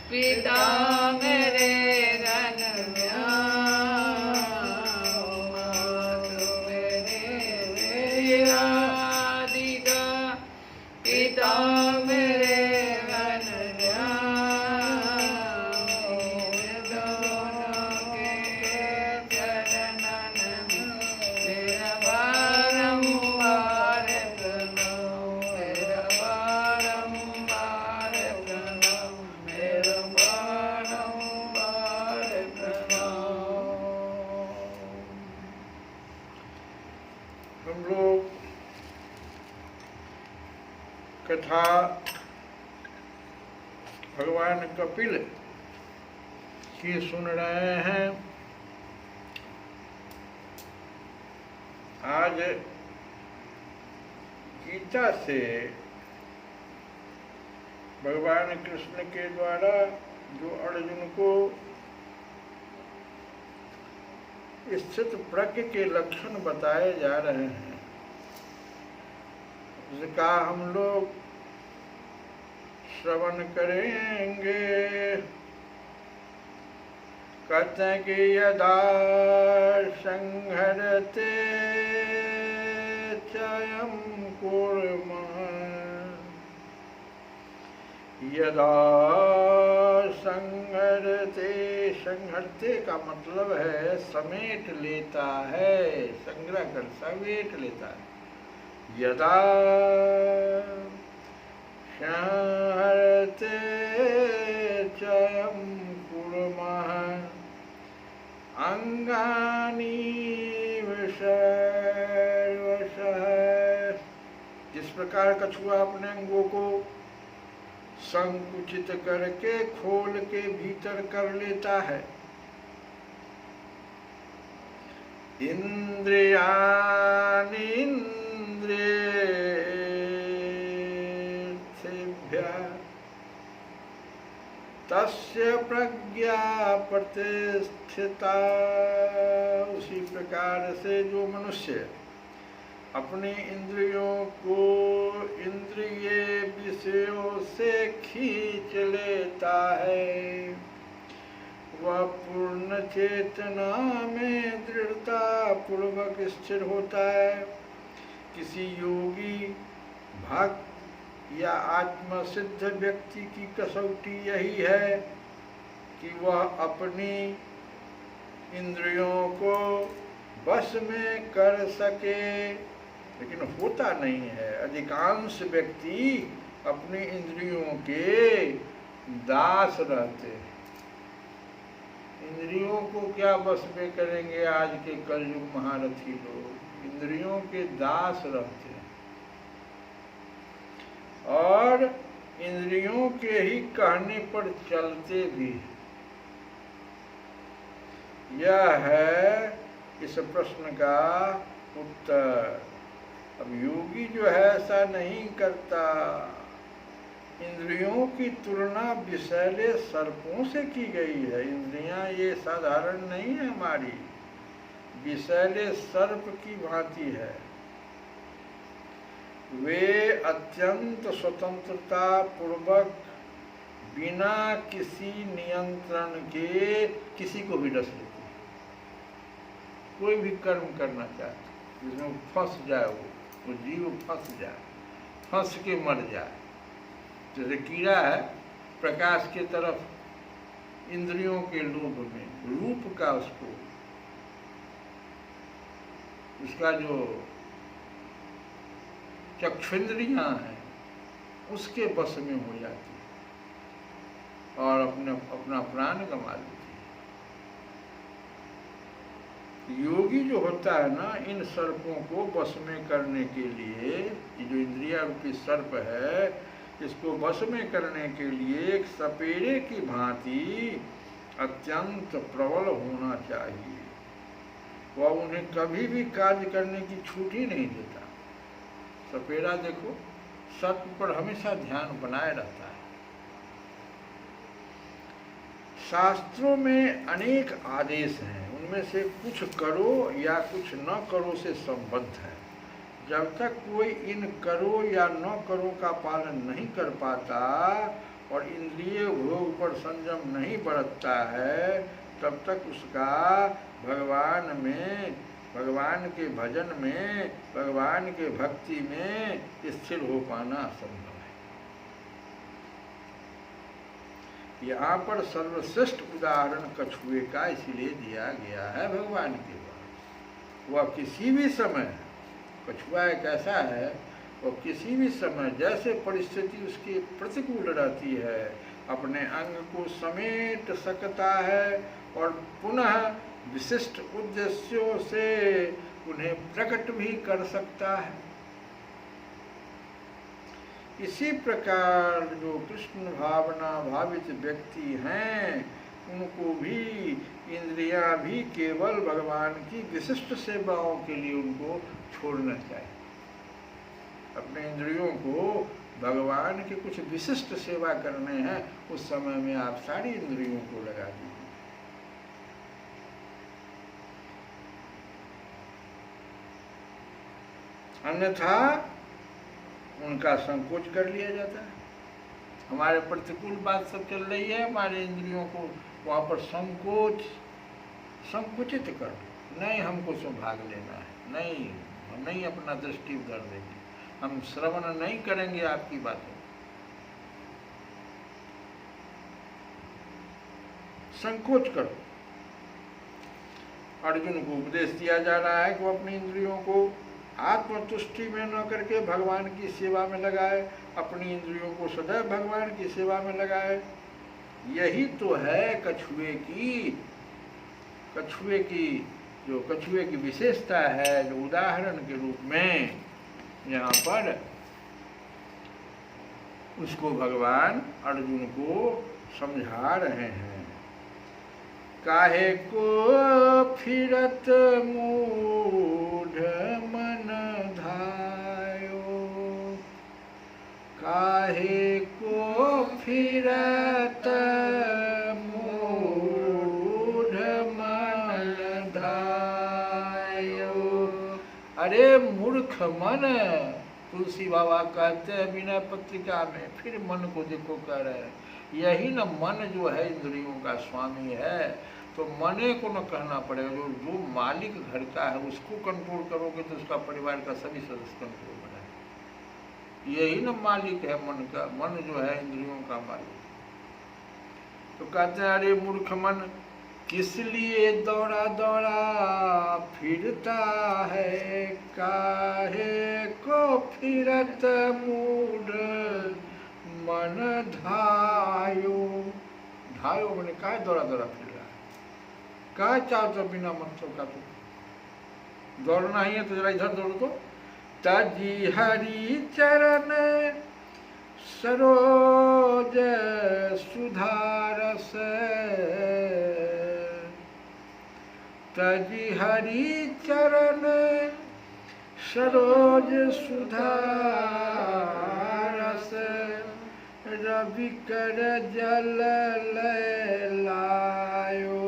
पिता मेरे भगवान कपिल की सुन रहे हैं। आज गीता से भगवान कृष्ण के द्वारा जो अर्जुन को स्थित प्रज्ञ के लक्षण बताए जा रहे हैं, उसका हम लोग श्रवण करेंगे। कहते हैं कि यदा संहरते चयं कूर्मः, यदा संहरते, संहरते का मतलब है समेट लेता है, संग्रह कर समेट लेता है। यदा संहरते चयं कूर्मः अंगानि विसर्वशः, जिस प्रकार कछुआ अपने अंगों को संकुचित करके खोल के भीतर कर लेता है। इंद्रियाणि इंद्रियेभ्यः तस्य प्रज्ञा प्रतिष्ठिता, उसी प्रकार से जो मनुष्य अपनी इंद्रियों को इंद्रिय विषयों से खींच लेता है, वह पूर्ण चेतना में दृढ़ता पूर्वक स्थिर होता है। किसी योगी भक्त या आत्मसिद्ध व्यक्ति की कसौटी यही है कि वह अपनी इंद्रियों को वश में कर सके, लेकिन होता नहीं है। अधिकांश व्यक्ति अपनी इंद्रियों के दास रहते हैं। इंद्रियों को क्या वश में करेंगे? आज के कलयुग महारथी लोग इंद्रियों के दास रहते हैं और इंद्रियों के ही कहने पर चलते भी। यह है इस प्रश्न का उत्तर। अब योगी जो है ऐसा नहीं करता। इंद्रियों की तुलना विषैले सर्पों से की गई है। इंद्रियां ये साधारण नहीं है हमारी, विषैले सर्प की भांति है। वे अत्यंत स्वतंत्रता पूर्वक बिना किसी नियंत्रण के किसी को भी डस लेती। कोई भी कर्म करना चाहते जिसमें फंस जाए, वो जीव फंस जाए, फंस के मर जाए। जैसे कीड़ा है प्रकाश के तरफ इंद्रियों के लोभ में, रूप का उसका जो चक्षुंद्रियां हैं उसके बस में हो जाती है और अपना प्राण गंवा लेती है। योगी जो होता है ना, इन सर्पों को वश में करने के लिए, ये जो इंद्रिया रूपी सर्प है, इसको वश में करने के लिए एक सपेरे की भांति अत्यंत प्रबल होना चाहिए। वह उन्हें कभी भी कार्य करने की छूट ही नहीं देता। सपेरा देखो, सर्प पर हमेशा ध्यान बनाए रहता है। शास्त्रों में अनेक आदेश हैं, उनमें से कुछ करो या कुछ न करो से संबद्ध है। जब तक कोई इन करो या न करो का पालन नहीं कर पाता और इंद्रिय भोग पर संयम नहीं बरतता है, तब तक उसका भगवान में, भगवान के भजन में, भगवान के भक्ति में स्थिर हो पाना असंभव है। यहाँ पर सर्वश्रेष्ठ उदाहरण कछुए का इसलिए दिया गया है भगवान के द्वारा। वह किसी भी समय, कछुआ एक ऐसा है, वह किसी भी समय जैसे परिस्थिति उसकी प्रतिकूल रहती है, अपने अंग को समेट सकता है और पुनः विशिष्ट उद्देश्यों से उन्हें प्रकट भी कर सकता है। इसी प्रकार जो कृष्ण भावना भावित व्यक्ति हैं उनको भी इंद्रियां भी केवल भगवान की विशिष्ट सेवाओं के लिए उनको छोड़ना चाहिए। अपने इंद्रियों को भगवान के कुछ विशिष्ट सेवा करने हैं, उस समय में आप सारी इंद्रियों को लगा दीजिए। अन्यथा उनका संकोच कर लिया जाता है। हमारे प्रतिकूल बात सब चल रही है, हमारे इंद्रियों को वहाँ पर संकुचित कर दो। नहीं, हमको सब भाग लेना है, नहीं, हम नहीं अपना दृष्टि उधर देंगे, हम श्रवण नहीं करेंगे आपकी बातों। संकोच करो। अर्जुन को उपदेश दिया जा रहा है कि वो अपनी इंद्रियों को आत्मतुष्टि में न करके भगवान की सेवा में लगाए, अपनी इंद्रियों को सदैव भगवान की सेवा में लगाए। यही तो है कछुए की विशेषता है, जो उदाहरण के रूप में यहाँ पर उसको भगवान अर्जुन को समझा रहे हैं। काहे को फिरत मूढ़ मन धायो, काहे को फिरत मूढ़ मन धायो। अरे मूर्ख मन, तुलसी बाबा कहते हैं विनय पत्रिका में, फिर मन को देखो कह रहे हैं। यही न मन जो है इंद्रियों का स्वामी है, तो मने को न कहना पड़ेगा। जो मालिक घर का है उसको कंट्रोल करोगे तो उसका परिवार का सभी सदस्य कंट्रोल में रहेगा। यही न मालिक है मन का, मन जो है इंद्रियों का मालिक। तो कहते हैं अरे मूर्ख मन, किस लिए दौड़ा दौड़ा फिरता है, काहे को फिरत मूढ़ मन धायो। धायो मैंने काहे दौड़ा दौड़ा फिर रहा है, काहे चाहते बिना मतलब का। तो दौड़ना ही है तो जरा इधर दौड़ो। तो तजी हरि चरण सरोज सुधारस, तजी हरि चरण सरोज सुधारस, रवि कर जल लायो,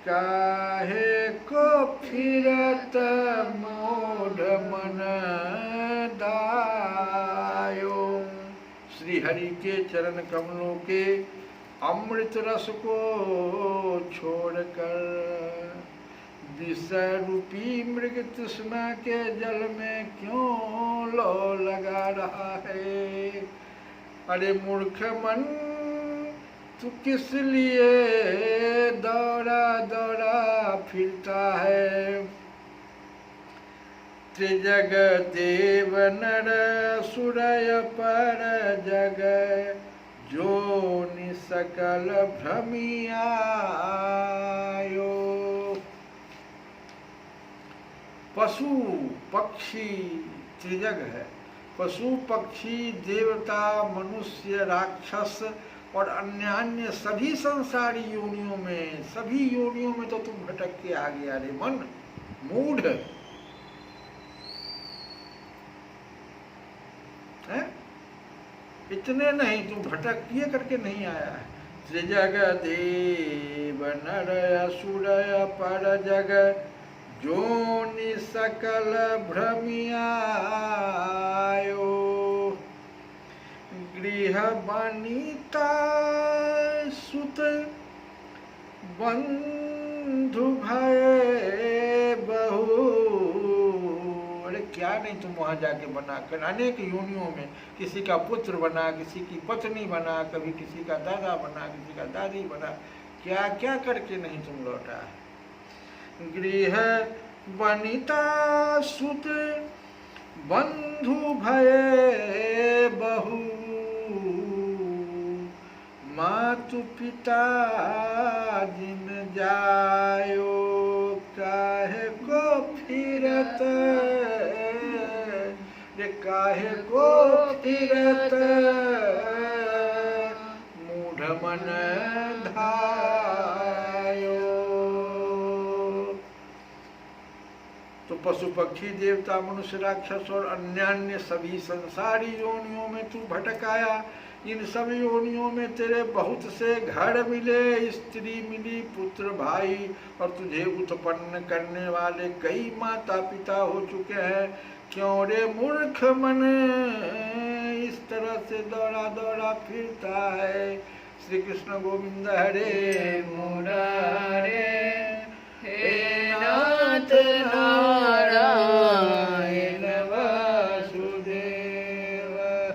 काहे को फिरत मूढ़ मन दायो। श्री हरि के चरण कमलों के अमृत रस को छोड़कर विषय रूपी मृग तृष्णा के जल में क्यों लो लगा रहा है। अरे मूर्ख मन, तू किस लिए दौड़ा दौड़ा फिरता है। त्रिजग देव नर सुरय पर जग, जो निसकल भ्रमियायो। पशु पक्षी त्रिजग है, पशु पक्षी देवता मनुष्य राक्षस और अन्य सभी संसारी योनियों में, सभी योनियों में तो तुम भटक के आ गया रे मन मूढ़ है। इतने नहीं, तुम भटक किए करके नहीं आया है। त्रिजग देव नर असुर पर जग, जोनि सकल भ्रमियायो। गृह बनिता सुत बंधु भय बहु। अरे क्या नहीं तुम वहाँ जाके बना कर अनेक योनियों में, किसी का पुत्र बना, किसी की पत्नी बना, कभी किसी का दादा बना, किसी का दादी बना, क्या क्या करके नहीं तुम लौटा है। गृह बनिता सुत बंधु भय बहु, मातु पिता जिन जायो, काहे को फिरत रे काहे को फिरत मूढ़ मन धायो। तो पशु पक्षी देवता मनुष्य राक्षस और अन्य सभी संसारी योनियों में तू भटकाया। इन सब योनियों में तेरे बहुत से घर मिले, स्त्री मिली, पुत्र भाई, और तुझे उत्पन्न करने वाले कई माता पिता हो चुके हैं। क्यों रे मूर्ख मन इस तरह से दौड़ा दौड़ा फिरता है। श्री कृष्ण गोविंद हरे मुरारे, हे नाथ